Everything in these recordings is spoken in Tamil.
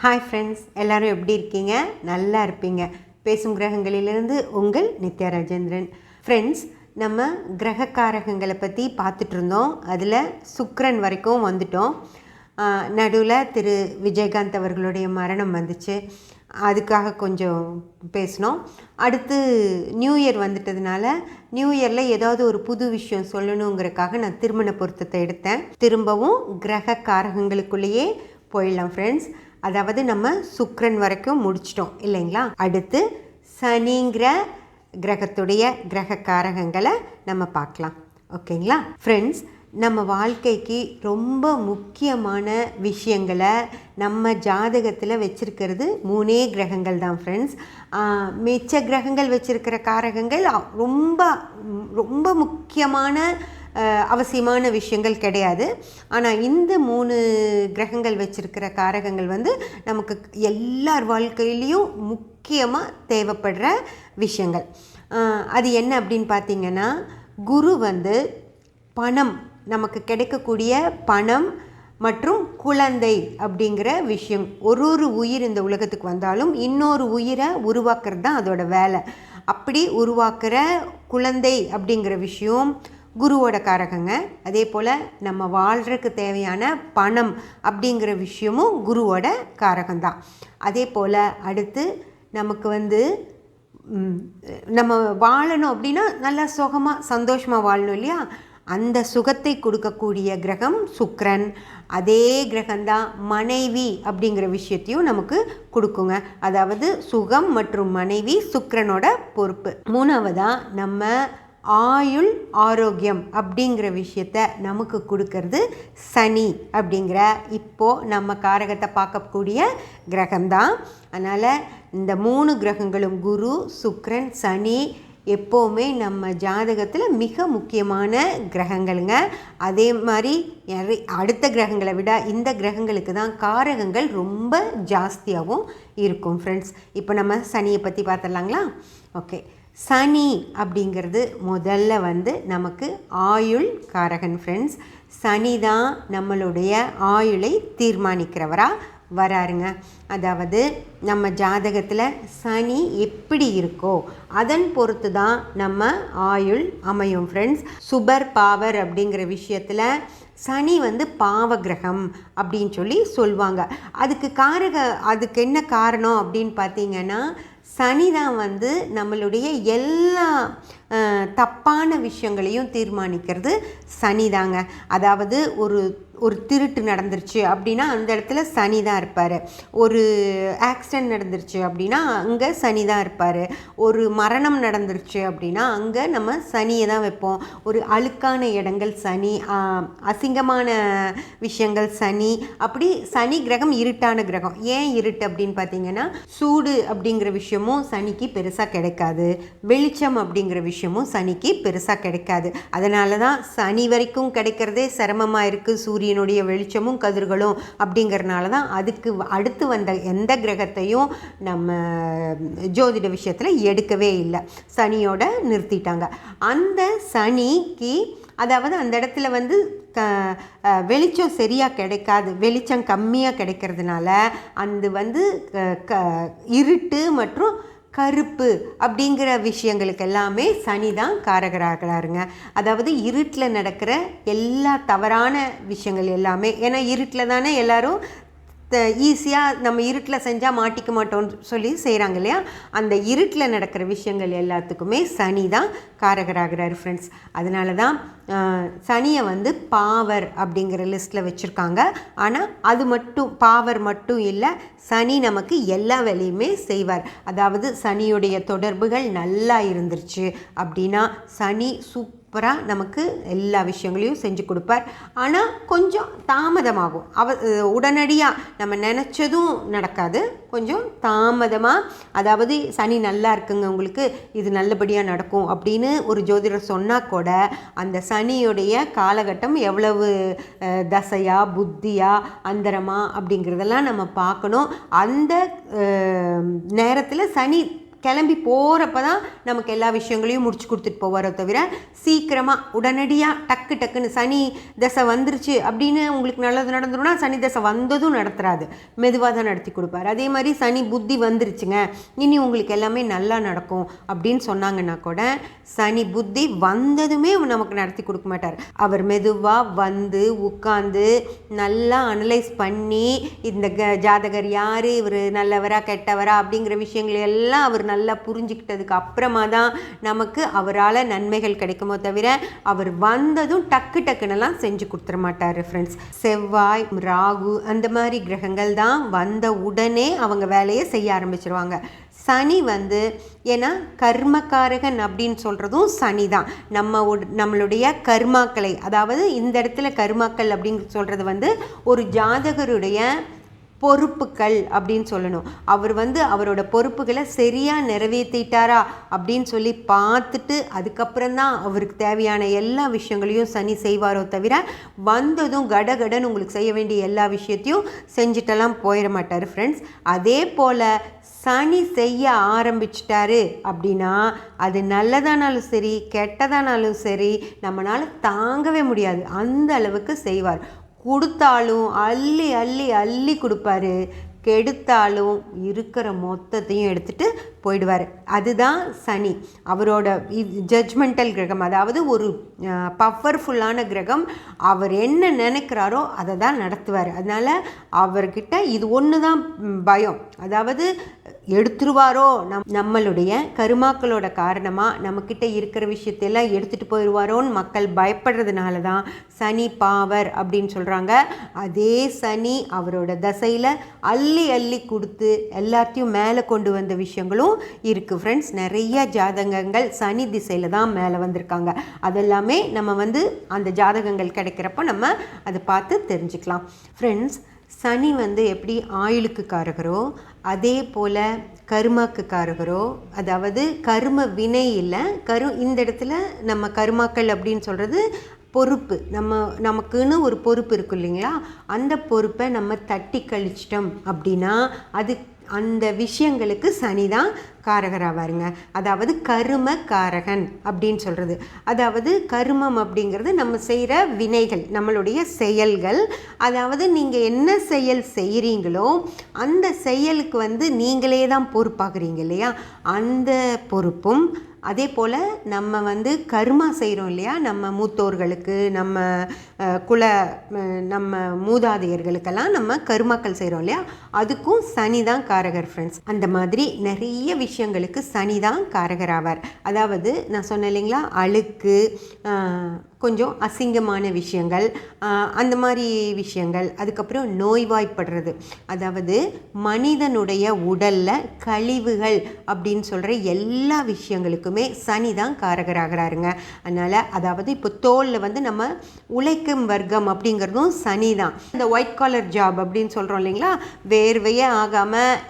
ஹாய் ஃப்ரெண்ட்ஸ், எல்லோரும் எப்படி இருக்கீங்க? நல்லா இருப்பீங்க. பேசும் கிரகங்களிலிருந்து உங்கள் நித்யா ராஜேந்திரன். ஃப்ரெண்ட்ஸ், நம்ம கிரகக்காரகங்களை பற்றி பார்த்துட்டு இருந்தோம். அதில் சுக்கிரன் வரைக்கும் வந்துட்டோம். நடுவில் திரு விஜயகாந்த் அவர்களுடைய மரணம் வந்துச்சு. அதுக்காக கொஞ்சம் பேசினோம். அடுத்து நியூ இயர் வந்துட்டதுனால நியூ இயரில் ஏதாவது ஒரு புது விஷயம் சொல்லணுங்கிறதுக்காக நான் திருமண பொருத்தத்தை எடுத்தேன். திரும்பவும் கிரக காரகங்களுக்குள்ளேயே போயிடலாம் ஃப்ரெண்ட்ஸ். அதாவது நம்ம சுக்கிரன் வரைக்கும் முடிச்சிட்டோம் இல்லைங்களா? அடுத்து சனிங்கிற கிரகத்துடைய கிரக காரகங்களை நம்ம பார்க்கலாம். ஓகேங்களா ஃப்ரெண்ட்ஸ்? நம்ம வாழ்க்கைக்கு ரொம்ப முக்கியமான விஷயங்களை நம்ம ஜாதகத்தில் வச்சுருக்கிறது 3 கிரகங்கள் தான் ஃப்ரெண்ட்ஸ். மிச்ச கிரகங்கள் வச்சுருக்கிற காரகங்கள் ரொம்ப ரொம்ப முக்கியமான அவசியமான விஷயங்கள் கிடையாது. ஆனால் இந்த 3 கிரகங்கள் வச்சுருக்கிற காரகங்கள் நமக்கு எல்லார் வாழ்க்கையிலையும் முக்கியமாக தேவைப்படுற விஷயங்கள். அது என்ன அப்படின்னு பார்த்திங்கன்னா, குரு பணம், நமக்கு கிடைக்கக்கூடிய பணம் மற்றும் குழந்தை அப்படிங்கிற விஷயம். ஒரு உயிர் இந்த உலகத்துக்கு வந்தாலும் இன்னொரு உயிரை உருவாக்குறது தான் அதோட வேலை. அப்படி உருவாக்குற குழந்தை அப்படிங்கிற விஷயம் குருவோட காரகங்க. அதே போல் நம்ம வாழ்கிறதுக்கு தேவையான பணம் அப்படிங்கிற விஷயமும் குருவோட காரகம்தான். அதே போல் அடுத்து நமக்கு நம்ம வாழணும் அப்படின்னா நல்லா சுகமாக சந்தோஷமாக வாழணும் இல்லையா? அந்த சுகத்தை கொடுக்கக்கூடிய கிரகம் சுக்கிரன். அதே கிரகம்தான் மனைவி அப்படிங்கிற விஷயத்தையும் நமக்கு கொடுக்குங்க. அதாவது சுகம் மற்றும் மனைவி சுக்கிரனோட பொறுப்பு. 3வதாக நம்ம ஆயுள் ஆரோக்கியம் அப்படிங்கிற விஷயத்த நமக்கு கொடுக்கறது சனி அப்படிங்கிற இப்போது நம்ம காரகத்தை பார்க்கக்கூடிய கிரகம்தான். அதனால் இந்த 3 கிரகங்களும் குரு, சுக்கிரன், சனி எப்போவுமே நம்ம ஜாதகத்தில் மிக முக்கியமான கிரகங்களுங்க. அதே மாதிரி அடுத்த கிரகங்களை விட இந்த கிரகங்களுக்கு தான் காரகங்கள் ரொம்ப ஜாஸ்தியாகவும் இருக்கும் ஃப்ரெண்ட்ஸ். இப்போ நம்ம சனியை பற்றி பார்த்துடலாங்களா? ஓகே. சனி அப்படிங்கிறது முதல்ல நமக்கு ஆயுள் காரகன் ஃப்ரெண்ட்ஸ். சனி தான் நம்மளுடைய ஆயுளை தீர்மானிக்கிறவராக வராருங்க. அதாவது நம்ம ஜாதகத்தில் சனி எப்படி இருக்கோ அதன் பொறுத்து தான் நம்ம ஆயுள் அமையும் ஃப்ரெண்ட்ஸ். சுபர் பாவர் அப்படிங்கிற விஷயத்தில் சனி பாவ கிரகம் அப்படின்னு சொல்லி சொல்லுவாங்க. அதுக்கு என்ன காரணம் அப்படின்னு பார்த்தீங்கன்னா, சனி தான் நம்மளுடைய எல்லா தப்பான விஷயங்களையும் தீர்மானிக்கிறது சனி தாங்க. அதாவது ஒரு திருட்டு நடந்துருச்சு அப்படின்னா அந்த இடத்துல சனி தான் இருப்பார். ஒரு ஆக்சிடெண்ட் நடந்துருச்சு அப்படின்னா அங்கே சனி தான் இருப்பார். ஒரு மரணம் நடந்துருச்சு அப்படின்னா அங்கே நம்ம சனியை தான் வைப்போம். ஒரு அழுக்கான இடங்கள் சனி, அசிங்கமான விஷயங்கள் சனி. அப்படி சனி கிரகம் இருட்டான கிரகம். ஏன் இருட்டு அப்படின்னு பார்த்தீங்கன்னா, சூடு அப்படிங்கிற விஷயமும் சனிக்கு பெருசாக கிடைக்காது. வெளிச்சம் அப்படிங்கிற விஷயமும் சனிக்கு பெருசாக கிடைக்காது. அதனால தான் சனி வரைக்கும் கிடைக்கிறதே சிரமமாக இருக்குது. சூரியனுடைய வெளிச்சமும் கதிர்களும் அப்படிங்கிறனால தான் அதுக்கு அடுத்து வந்த எந்த கிரகத்தையும் நம்ம ஜோதிட விஷயத்தில் எடுக்கவே இல்லை. சனியோட நிறுத்திட்டாங்க. அந்த சனிக்கு அதாவது அந்த இடத்துல வெளிச்சம் சரியாக கிடைக்காது. வெளிச்சம் கம்மியாக கிடைக்கிறதுனால அந்த இருட்டு மற்றும் கருப்பு அப்படிங்கிற விஷயங்களுக்கு எல்லாமே சனி தான் காரகராகிறாருங்க. அதாவது இருட்டில் நடக்கிற எல்லா தவறான விஷயங்கள் எல்லாமே, ஏன்னா இருட்டில் தானே எல்லோரும் ஈஸியாக நம்ம இருட்டில் செஞ்சால் மாட்டிக்க மாட்டோம்னு சொல்லி செய்கிறாங்க இல்லையா? அந்த இருட்டில் நடக்கிற விஷயங்கள் எல்லாத்துக்குமே சனி தான் காரகராகிறாரு ஃப்ரெண்ட்ஸ். அதனால தான் சனியை பாவர் அப்படிங்கிற லிஸ்ட்டில் வச்சுருக்காங்க. ஆனால் அது மட்டும் பாவர் மட்டும் இல்லை, சனி நமக்கு எல்லா வேலையுமே செய்வார். அதாவது சனியுடைய தொடர்புகள் நல்லா இருந்துருச்சு அப்படின்னா சனி சூப்பராக நமக்கு எல்லா விஷயங்களையும் செஞ்சு கொடுப்பார். ஆனால் கொஞ்சம் தாமதமாகும். உடனடியாக நம்ம நினச்சதும் நடக்காது. கொஞ்சம் தாமதமாக, அதாவது சனி நல்லா இருக்குங்க உங்களுக்கு, இது நல்லபடியாக நடக்கும் அப்படின்னு ஒரு ஜோதிடர் சொன்னால் கூட அந்த சனியுடைய காலகட்டம் எவ்வளவு தசையா புத்தியா அந்தரமா அப்படிங்கிறதெல்லாம் நம்ம பார்க்கணும். அந்த நேரத்தில் சனி கிளம்பி போகிறப்ப தான் நமக்கு எல்லா விஷயங்களையும் முடிச்சு கொடுத்துட்டு போவாரோ தவிர சீக்கிரமாக உடனடியாக டக்குன்னு சனி தசை வந்துருச்சு அப்படின்னு உங்களுக்கு நல்லது நடந்துருன்னா சனி தசை வந்ததும் நடத்துறாது, மெதுவாக தான் நடத்தி கொடுப்பார். அதே மாதிரி சனி புத்தி வந்துருச்சுங்க இனி உங்களுக்கு எல்லாமே நல்லா நடக்கும் அப்படின்னு சொன்னாங்கன்னா கூட சனி புத்தி வந்ததுமே நமக்கு நடத்தி கொடுக்க மாட்டார். அவர் மெதுவாக வந்து உட்காந்து நல்லா அனலைஸ் பண்ணி இந்த ஜாதகர் யார், இவர் நல்லவரா கெட்டவரா அப்படிங்கிற விஷயங்களை எல்லாம் அவர் நல்லா புரிஞ்சுக்கிட்டதுக்கு அப்புறமா தான் நமக்கு அவரால் நன்மைகள் கிடைக்குமோ தவிர அவர் வந்ததும் டக்குன்னெல்லாம் செஞ்சு கொடுத்துட மாட்டார் ஃப்ரெண்ட்ஸ். செவ்வாய், ராகு அந்த மாதிரி கிரகங்கள் தான் வந்த உடனே அவங்க வேலையை செய்ய ஆரம்பிச்சிருவாங்க. சனி வந்து ஏன்னா கர்மக்காரகன் அப்படின்னு சொல்கிறதும் சனி தான். நம்மளுடைய கர்மாக்களை, அதாவது இந்த இடத்துல கர்மாக்கள் அப்படின்னு சொல்கிறது வந்து ஒரு ஜாதகருடைய பொறுப்புகள் அப்படின்னு சொல்லணும். அவர் வந்து அவரோட பொறுப்புகளை சரியாக நிறைவேற்றிட்டாரா அப்படின்னு சொல்லி பார்த்துட்டு அதுக்கப்புறம்தான் அவருக்கு தேவையான எல்லா விஷயங்களையும் சனி செய்வாரோ தவிர வந்ததும் கடகடன் உங்களுக்கு செய்ய வேண்டிய எல்லா விஷயத்தையும் செஞ்சுட்டெல்லாம் போயிட மாட்டார் ஃப்ரெண்ட்ஸ். அதே போல் சனி செய்ய ஆரம்பிச்சிட்டாரு அப்படின்னா அது நல்லதானாலும் சரி கெட்டதானாலும் சரி நம்மளால் தாங்கவே முடியாது, அந்த அளவுக்கு செய்வார். கொடுத்தாலும் அள்ளி அள்ளி அள்ளி கொடுப்பாரு, கெடுத்தாலும் இருக்கிற மொத்தத்தையும் எடுத்துகிட்டு போயிடுவார். அதுதான் சனி. அவரோட ஜட்ஜ்மெண்டல் கிரகம், அதாவது ஒரு பவர்ஃபுல்லான கிரகம். அவர் என்ன நினைக்கிறாரோ அதை தான் நடத்துவார். அதனால் அவர்கிட்ட இது ஒன்று தான் பயம், அதாவது எடுத்துருவாரோ நம்மளுடைய கருமாக்களோட காரணமாக நம்மக்கிட்ட இருக்கிற விஷயத்தையெல்லாம் எடுத்துகிட்டு போயிடுவாரோன்னு மக்கள் பயப்படுறதுனால தான் சனி பாவர் அப்படின்னு சொல்கிறாங்க. அதே சனி அவரோட தசையில் அள்ளி அள்ளி கொடுத்து எல்லாத்தையும் மேலே கொண்டு வந்த விஷயங்களும் இருக்குது ஃப்ரெண்ட்ஸ். நிறைய ஜாதகங்கள் சனி திசையில் தான் மேலே வந்திருக்காங்க. அதெல்லாமே நம்ம வந்து அந்த ஜாதகங்கள் கிடைக்கிறப்ப நம்ம அதை பார்த்து தெரிஞ்சுக்கலாம் ஃப்ரெண்ட்ஸ். சனி வந்து எப்படி ஆயுளுக்கு காரகரோ அதே போல் கருமாக்கு காரகரோ, அதாவது கரும வினை இல்லை, இந்த இடத்துல நம்ம கருமாக்கள் அப்படின்னு சொல்கிறது பொறுப்பு. நமக்குன்னு ஒரு பொறுப்பு இருக்கு இல்லைங்களா, அந்த பொறுப்பை நம்ம தட்டி கழிச்சிட்டோம் அப்படின்னா அது அந்த விஷயங்களுக்கு சனி தான் காரகராவாருங்க. அதாவது கரும காரகன் அப்படின்னு சொல்கிறது. அதாவது கருமம் அப்படிங்கிறது நம்ம செய்கிற வினைகள், நம்மளுடைய செயல்கள். அதாவது நீங்கள் என்ன செயல் செய்கிறீங்களோ அந்த செயலுக்கு வந்து நீங்களே தான் பொறுப்பாகிறீங்க இல்லையா, அந்த பொறுப்பும். அதே போல் நம்ம வந்து கர்மா செய்கிறோம் இல்லையா, நம்ம மூத்தோர்களுக்கு, நம்ம மூதாதையர்களுக்கெல்லாம் நம்ம கர்மாக்கள் செய்கிறோம் இல்லையா, அதுக்கும் சனி தான் காரகர் ஃப்ரெண்ட்ஸ். அந்த மாதிரி நிறைய விஷயங்களுக்கு சனி தான் காரகர் ஆவார். அதாவது நான் சொன்னேன் இல்லைங்களா, அழுக்கு, கொஞ்சம் அசிங்கமான விஷயங்கள், அந்த மாதிரி விஷயங்கள், அதுக்கப்புறம் நோய்வாய்ப்படுறது, அதாவது மனிதனுடைய உடலில் கழிவுகள் அப்படின்னு சொல்கிற எல்லா விஷயங்களுக்குமே சனி தான் காரகராகிறாருங்க. அதனால் அதாவது இப்போ தோலில் வந்து நம்ம உழைக்கும் வர்க்கம் அப்படிங்கிறதும் சனி தான். இந்த ஒயிட் காலர் ஜாப் அப்படின்னு சொல்கிறோம் இல்லைங்களா, வேர்வையே ஆகாமல்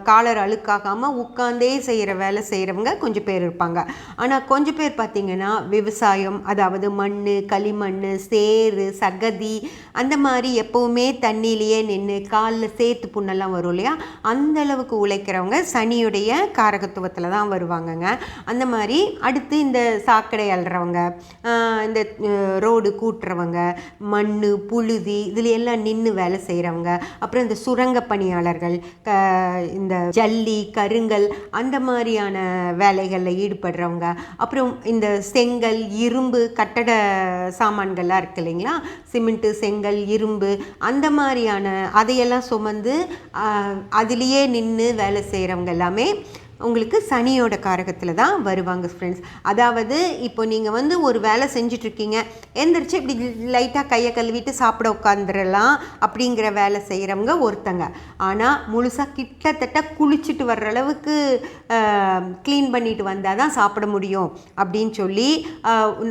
காலர் அழுக்காகாமல் உட்காந்தே செய்கிற வேலை செய்கிறவங்க கொஞ்சம் பேர் இருப்பாங்க. ஆனால் கொஞ்சம் பேர் பார்த்திங்கன்னா விவசாயம், அதாவது மண், களிமண், சேறு, சகதி, அந்த மாதிரி எப்பவுமே தண்ணியிலேயே நின்று காலில் சேத்து புண்ணெல்லாம் வரும் இல்லையா, அந்த அளவுக்கு உழைக்கிறவங்க சனியுடைய காரகத்துவத்தில் தான் வருவாங்கங்க. அந்த மாதிரி அடுத்து இந்த சாக்கடை அள்ளுறவங்க, இந்த ரோடு கூட்டுறவங்க, மண், புழுதி இதில் எல்லாம் நின்று வேலை செய்கிறவங்க, அப்புறம் இந்த சுரங்க பணியாளர்கள், இந்த ஜல்லி, கருங்கல் அந்த மாதிரியான வேலைகளில் ஈடுபடுறவங்க, அப்புறம் இந்த செங்கல், இரும்பு, கட்டட சாமான்கள்லாம் இருக்குது இல்லைங்களா, சிமெண்ட்டு, செங்கல், இரும்பு அந்த மாதிரியான அதையெல்லாம் சுமந்து அதுலேயே நின்று வேலை செய்கிறவங்க எல்லாமே உங்களுக்கு சனியோட காரகத்தில் தான் வருவாங்க ஃப்ரெண்ட்ஸ். அதாவது இப்போ நீங்கள் வந்து ஒரு வேலை செஞ்சிட்ருக்கீங்க, எந்திரிச்சு இப்படி லைட்டாக கையை கழுவிட்டு சாப்பிட உட்காந்துடலாம் அப்படிங்கிற வேலை செய்கிறவங்க ஒருத்தங்க. ஆனால் முழுசாக கிட்டத்தட்ட குளிச்சுட்டு வர்ற அளவுக்கு க்ளீன் பண்ணிட்டு வந்தால் தான் சாப்பிட முடியும் அப்படின்னு சொல்லி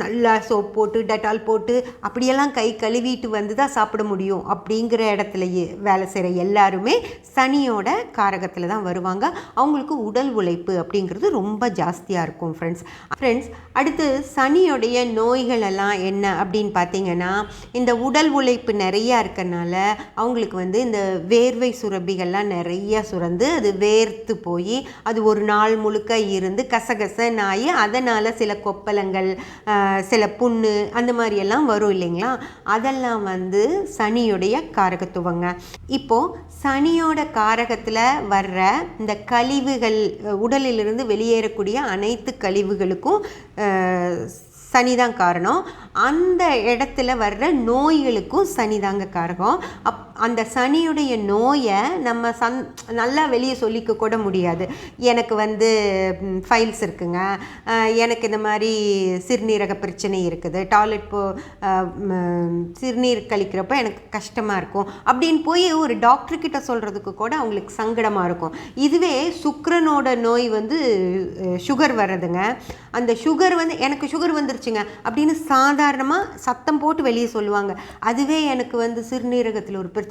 நல்லா சோப் போட்டு டெட்டால் போட்டு அப்படியெல்லாம் கை கழுவிட்டு வந்து தான் சாப்பிட முடியும் அப்படிங்கிற இடத்துல வேலை செய்கிற எல்லாருமே சனியோட காரகத்தில் தான் வருவாங்க. அவங்களுக்கு உடல் உழைப்பு அப்படிங்கிறது ரொம்ப ஜாஸ்தியாக இருக்கும் ஃப்ரெண்ட்ஸ். அடுத்து சனியோடைய நோய்கள் எல்லாம் என்ன அப்படின்னு பார்த்தீங்கன்னா, இந்த உடல் உழைப்பு நிறையா இருக்கறனால அவங்களுக்கு வந்து இந்த வேர்வை சுரப்பிகள்லாம் நிறைய சுரந்து அது வேர்த்து போய் அது ஒரு நாள் முழுக்க இருந்து கசகசன்னு ஆகி அதனால் சில கொப்பளங்கள், சில புண்ணு அந்த மாதிரியெல்லாம் வரும் இல்லைங்களா. அதெல்லாம் வந்து சனியுடைய காரகத்துவங்க. இப்போது சனியோட காரகத்தில் வர்ற இந்த கழிவுகள், உடலிலிருந்து வெளியேறக்கூடிய அனைத்து கழிவுகளுக்கும் சனி தான் காரணம். அந்த இடத்துல வர்ற நோய்களுக்கும் சனி தாங்க காரகம். அந்த சனியுடைய நோயை நம்ம நல்லா வெளியே சொல்லிக்க கூட முடியாது. எனக்கு வந்து ஃபைல்ஸ் இருக்குங்க, எனக்கு இந்த மாதிரி சிறுநீரக பிரச்சனை இருக்குது, டாய்லெட் சிறுநீர் கழிக்கிறப்போ எனக்கு கஷ்டமாக இருக்கும் அப்படின்னு போய் ஒரு டாக்டர்கிட்ட சொல்கிறதுக்கு கூட அவங்களுக்கு சங்கடமாக இருக்கும். இதுவே சுக்கிரனோட நோய் வந்து சுகர் வர்றதுங்க. அந்த சுகர் வந்து எனக்கு சுகர் வந்துருச்சுங்க அப்படின்னு சாதாரணமாக சத்தம் போட்டு வெளியே சொல்லுவாங்க. அதுவே எனக்கு வந்து சிறுநீரகத்தில் ஒரு பிரச்சனைங்க,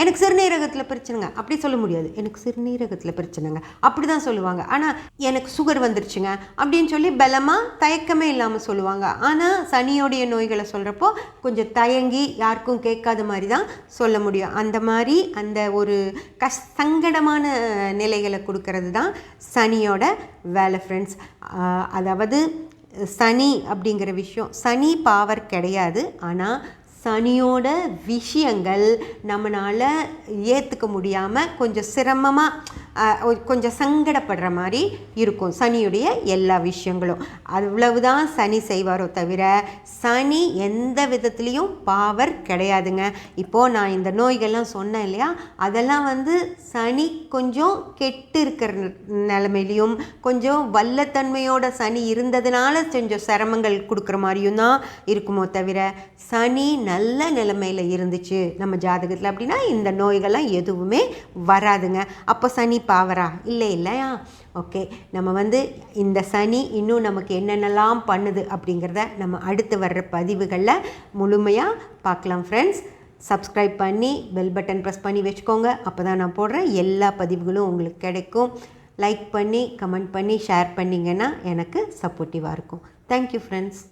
எனக்கு சிறுநீரகத்தில் பிரச்சனைங்க அப்படி சொல்ல முடியாது. எனக்கு சிறுநீரகத்தில் பிரச்சனைங்க அப்படி தான் சொல்லுவாங்க. ஆனால் எனக்கு சுகர் வந்துருச்சுங்க அப்படின்னு சொல்லி பலமாக தயக்கமே இல்லாமல் சொல்லுவாங்க. ஆனால் சனியோடைய நோய்களை சொல்கிறப்போ கொஞ்சம் தயங்கி யாருக்கும் கேட்காத மாதிரி தான் சொல்ல முடியும். அந்த மாதிரி அந்த ஒரு சங்கடமான நிலைகளை கொடுக்கறது தான் சனியோட வேலை ஃப்ரெண்ட்ஸ். அதாவது சனி அப்படிங்கிற விஷயம், சனி பாவர் கிடையாது. ஆனால் சனியோட விஷயங்கள் நம்மளால் ஏற்றுக்க முடியாமல் கொஞ்சம் சிரமமாக கொஞ்சம் சங்கடப்படுற மாதிரி இருக்கும் சனியுடைய எல்லா விஷயங்களும். அவ்வளவுதான் சனி செய்வாரோ தவிர சனி எந்த விதத்துலேயும் பாவர் கிடையாதுங்க. இப்போது நான் இந்த நோய்கள்லாம் சொன்னேன் இல்லையா, அதெல்லாம் வந்து சனி கொஞ்சம் கெட்டு இருக்கிற நிலைமையிலையும் கொஞ்சம் வல்லத்தன்மையோட சனி இருந்ததுனால கொஞ்சம் சிரமங்கள் கொடுக்குற மாதிரியும் தான் இருக்குமோ தவிர சனி நல்ல நிலைமையில் இருந்துச்சு நம்ம ஜாதகத்தில் அப்படின்னா இந்த நோய்கள்லாம் எதுவுமே வராதுங்க. அப்போ சனி பாவரா? இல்லையா? ஓகே, நம்ம வந்து இந்த சனி இன்னும் நமக்கு என்னென்னலாம் பண்ணுது அப்படிங்கிறத நம்ம அடுத்து வர்ற பதிவுகளில் முழுமையாக பார்க்கலாம் ஃப்ரெண்ட்ஸ். சப்ஸ்கிரைப் பண்ணி பெல் பட்டன் ப்ரெஸ் பண்ணி வச்சுக்கோங்க. அப்போ தான் நான் போடுற எல்லா பதிவுகளும் உங்களுக்கு கிடைக்கும். லைக் பண்ணி கமெண்ட் பண்ணி ஷேர் பண்ணிங்கன்னா எனக்கு சப்போர்ட்டிவாக இருக்கும். Thank you friends.